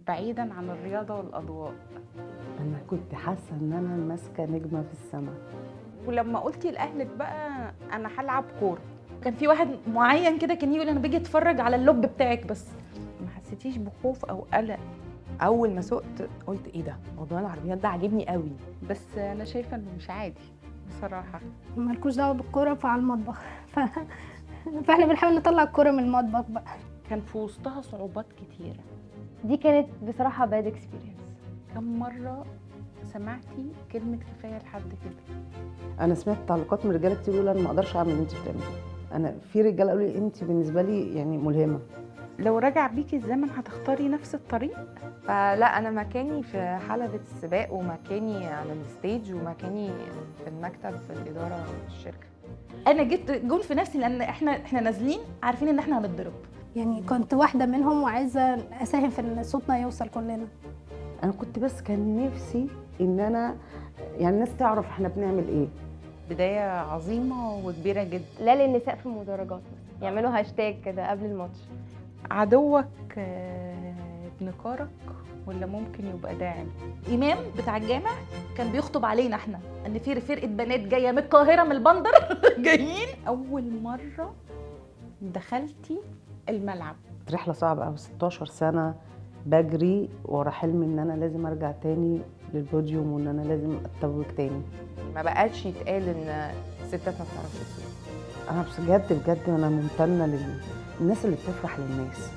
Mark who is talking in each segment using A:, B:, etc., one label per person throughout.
A: بعيدا عن الرياضة والأضواء.
B: انا كنت حاسه ان انا ماسكه نجمه في السماء.
A: ولما قلتي لأهلك بقى أنا هلعب كورة،
C: كان في واحد معين كده كان يقول انا باجي اتفرج على اللوب بتاعك بس.
A: ما حسيتيش بخوف أو قلق؟
D: اول ما سقت قلت ايه ده، موضوع العربيات ده عاجبني قوي.
A: بس أنا شايفة إنه مش عادي بصراحة.
E: مالكوش دعوه بالكوره فعلى المطبخ فاحنا بنحاول نطلع الكوره من المطبخ بقى.
A: كان في وسطها صعوبات كتيرة.
F: دي كانت بصراحة bad experience.
A: كم مرة سمعتي كلمة كفاية لحد كده؟
B: انا سمعت تعليقات من رجاله كتير يقولوا انا ما اقدرش اعمل اللي انت بتعمليه. انا في رجاله قالوا لي انت بالنسبه لي يعني ملهمه.
A: لو رجع بيكي الزمن هتختاري نفس الطريق؟
D: فلا، انا مكاني في حلبة السباق، ومكاني على الستيج، ومكاني في المكتب في الاداره في الشركه.
C: انا جيت جون في نفسي لان احنا نازلين عارفين ان احنا هنتضرب.
E: يعني كنت واحده منهم وعايزه اساهم في ان صوتنا يوصل كلنا.
B: انا كنت بس كان نفسي ان انا يعني الناس تعرف احنا بنعمل ايه.
A: بداية عظيمة وكبيرة جدا.
F: لا للنساء في المدرجات مثلا يعملوا هاشتاج كده قبل الماتش.
A: عدوك ابن كارك ولا ممكن يبقى داعم؟
C: الامام بتاع الجامع كان بيخطب علينا احنا ان في فرقه بنات جايه من القاهره من البندر جايين.
A: أول مرة دخلتي الملعب
B: رحله صعبه قوي، 16 سنه بجري ورا حلم ان انا لازم ارجع تاني للبوديوم وان انا لازم اتوج تاني.
D: ما بقاش يتقال ان ستات ما بتعرفش تسوق.
B: انا بس بجد انا ممتنه للناس اللي بتفرح للناس.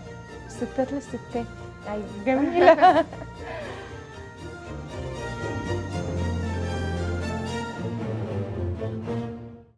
A: ستات للستات.
C: ايوه
A: جميلة.